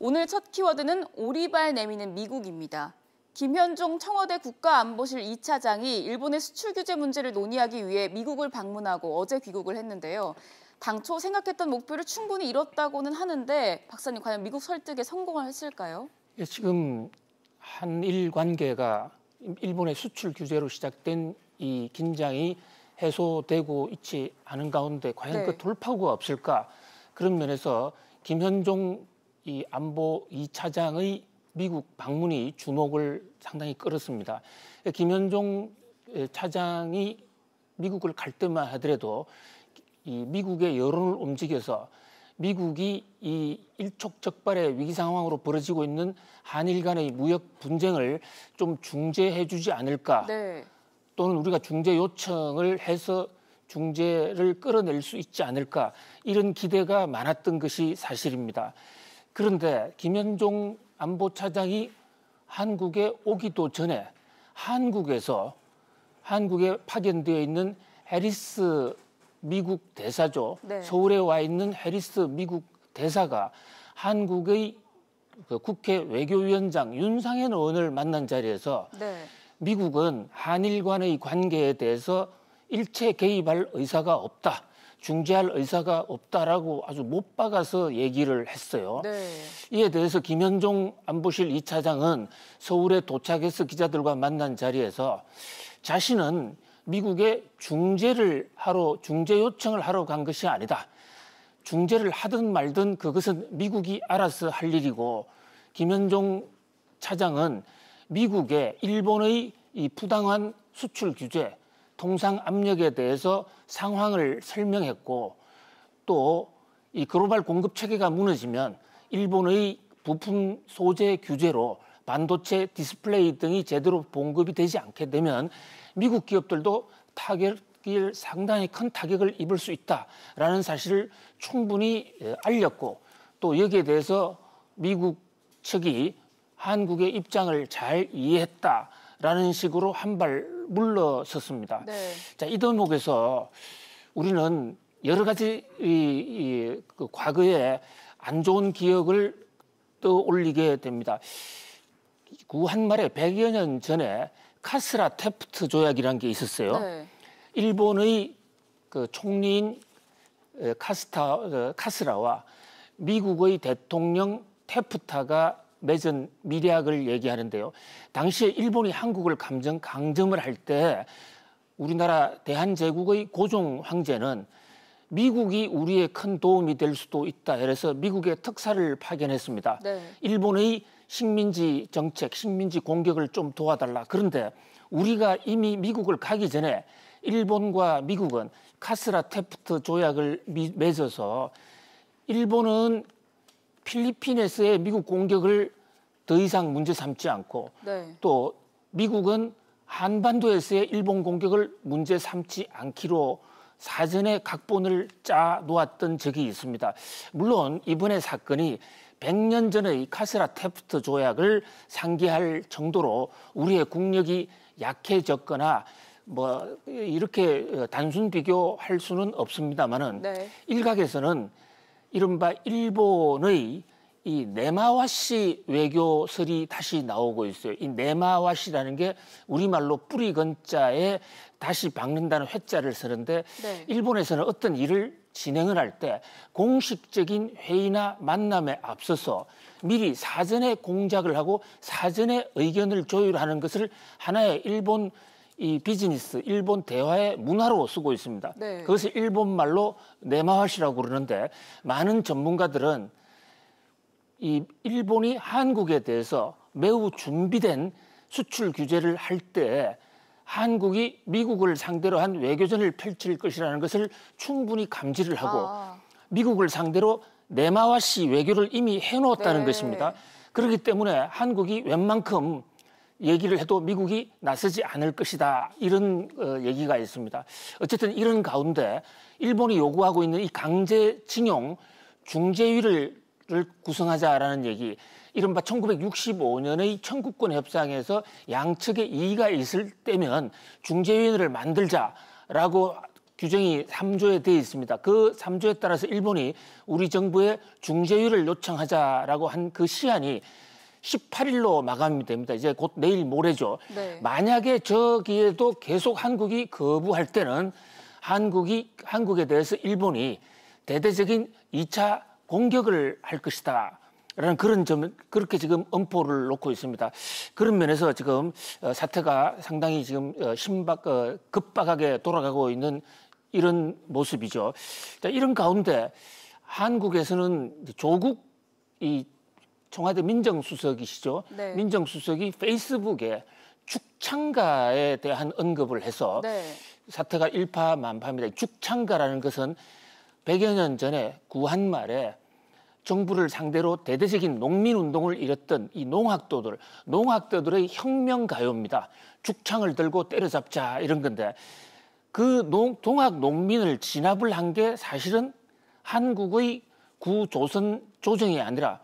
오늘 첫 키워드는 오리발 내미는 미국입니다. 김현종 청와대 국가안보실 2차장이 일본의 수출 규제 문제를 논의하기 위해 미국을 방문하고 어제 귀국을 했는데요. 당초 생각했던 목표를 충분히 이뤘다고는 하는데 박사님 과연 미국 설득에 성공을 했을까요? 지금 한일 관계가 일본의 수출 규제로 시작된 이 긴장이 해소되고 있지 않은 가운데 과연 그 돌파구가 없을까? 그런 면에서 김현종 이 안보 2차장의 미국 방문이 주목을 상당히 끌었습니다. 김현종 차장이 미국을 갈 때만 하더라도 이 미국의 여론을 움직여서 미국이 이 일촉즉발의 위기 상황으로 벌어지고 있는 한일 간의 무역 분쟁을 좀 중재해 주지 않을까. 또는 우리가 중재 요청을 해서 중재를 끌어낼 수 있지 않을까. 이런 기대가 많았던 것이 사실입니다. 그런데 김현종 안보차장이 한국에 오기도 전에 한국에 파견되어 있는 해리스 미국 대사죠. 서울에 와 있는 해리스 미국 대사가 한국의 국회 외교위원장 윤상현 의원을 만난 자리에서 미국은 한일 간의 관계에 대해서 일체 개입할 의사가 없다. 중재할 의사가 없다라고 아주 못 박아서 얘기를 했어요. 이에 대해서 김현종 안보실 2차장은 서울에 도착해서 기자들과 만난 자리에서 자신은 미국에 중재 요청을 하러 간 것이 아니다. 중재를 하든 말든 그것은 미국이 알아서 할 일이고 김현종 차장은 미국에 일본의 이 부당한 수출 규제, 통상 압력에 대해서 상황을 설명했고 또 이 글로벌 공급 체계가 무너지면 일본의 부품 소재 규제로 반도체 디스플레이 등이 제대로 공급이 되지 않게 되면 미국 기업들도 상당히 큰 타격을 입을 수 있다라는 사실을 충분히 알렸고 또 여기에 대해서 미국 측이 한국의 입장을 잘 이해했다라는 식으로 한 발 물러섰습니다. 자, 이 대목에서 우리는 여러 가지 그 과거에 안 좋은 기억을 떠올리게 됩니다. 구한말에 100여 년 전에 카스라 테프트 조약이라는 게 있었어요. 일본의 그 총리인 카스라와 미국의 대통령 테프타가 맺은 밀약을 얘기하는데요. 당시에 일본이 한국을 강점을 할 때 우리나라 대한제국의 고종 황제는 미국이 우리의 큰 도움이 될 수도 있다. 그래서 미국의 특사를 파견했습니다. 일본의 식민지 정책, 식민지 공격을 좀 도와달라. 그런데 우리가 이미 미국을 가기 전에 일본과 미국은 카스라 테프트 조약을 맺어서 일본은 필리핀에서의 미국 공격을 더 이상 문제 삼지 않고 또 미국은 한반도에서의 일본 공격을 문제 삼지 않기로 사전에 각본을 짜 놓았던 적이 있습니다. 물론 이번의 사건이 100년 전의 카스라 테프트 조약을 상기할 정도로 우리의 국력이 약해졌거나 뭐 이렇게 단순 비교할 수는 없습니다만은 일각에서는 이른바 일본의 이 네마와시 외교설이 다시 나오고 있어요. 이 네마와시라는 게 우리말로 뿌리 건자에 다시 박는다는 회자를 쓰는데 일본에서는 어떤 일을 진행을 할 때 공식적인 회의나 만남에 앞서서 미리 사전에 공작을 하고 사전에 의견을 조율하는 것을 하나의 일본 이 비즈니스, 일본 대화의 문화로 쓰고 있습니다. 그것을 일본말로 네마와시라고 그러는데 많은 전문가들은 이 일본이 한국에 대해서 매우 준비된 수출 규제를 할 때 한국이 미국을 상대로 한 외교전을 펼칠 것이라는 것을 충분히 감지를 하고 미국을 상대로 네마와시 외교를 이미 해놓았다는 것입니다. 그렇기 때문에 한국이 웬만큼 얘기를 해도 미국이 나서지 않을 것이다. 이런 얘기가 있습니다. 어쨌든 이런 가운데 일본이 요구하고 있는 이 강제징용 중재위를 구성하자라는 얘기, 이른바 1965년의 청구권 협상에서 양측의 이의가 있을 때면 중재위원회를 만들자라고 규정이 3조에 되어 있습니다. 그 3조에 따라서 일본이 우리 정부에 중재위를 요청하자라고 한 그 시한이 18일로 마감이 됩니다. 이제 곧 내일 모레죠. 네. 만약에 저기에도 계속 한국이 거부할 때는 한국에 대해서 일본이 대대적인 2차 공격을 할 것이다. 라는 그런 점, 그렇게 지금 엄포를 놓고 있습니다. 그런 면에서 지금 사태가 상당히 지금 급박하게 돌아가고 있는 이런 모습이죠. 자, 이런 가운데 한국에서는 조국 이 청와대 민정수석이시죠. 네. 민정수석이 페이스북에 죽창가에 대한 언급을 해서 네. 사태가 일파만파입니다. 죽창가라는 것은 100여 년 전에 구한말에 정부를 상대로 대대적인 농민운동을 일었던 이 농학도들의 혁명가요입니다. 죽창을 들고 때려잡자 이런 건데 그 동학 농민을 진압을 한 게 사실은 한국의 구조선 조정이 아니라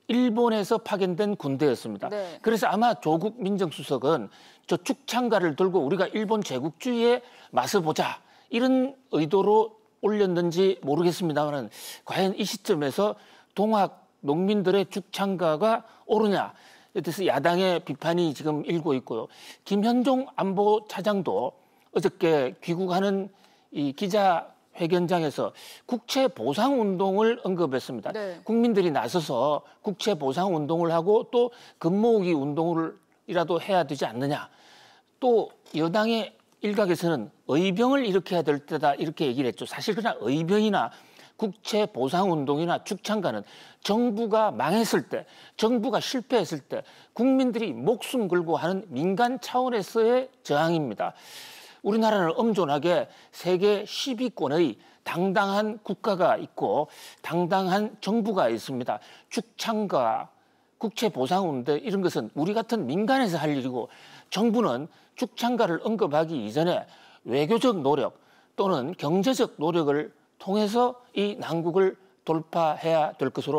일본에서 파견된 군대였습니다. 네. 그래서 아마 조국 민정수석은 저 죽창가를 들고 우리가 일본 제국주의에 맞서보자 이런 의도로 올렸는지 모르겠습니다만 과연 이 시점에서 동학 농민들의 죽창가가 옳으냐 에 대해서 야당의 비판이 지금 일고 있고요. 김현종 안보차장도 어저께 귀국하는 이 기자회견장에서 국채보상운동을 언급했습니다. 네. 국민들이 나서서 국채보상운동을 하고 또 금모으기 운동이라도 해야 되지 않느냐. 또 여당의 일각에서는 의병을 일으켜야 될 때다 이렇게 얘기를 했죠. 사실 그냥 의병이나 국채보상운동이나 죽창가는 정부가 망했을 때, 정부가 실패했을 때 국민들이 목숨 걸고 하는 민간 차원에서의 저항입니다. 우리나라는 엄존하게 세계 10위권의 당당한 국가가 있고 당당한 정부가 있습니다. 죽창가, 국채보상운동 이런 것은 우리 같은 민간에서 할 일이고 정부는 죽창가를 언급하기 이전에 외교적 노력 또는 경제적 노력을 통해서 이 난국을 돌파해야 될 것으로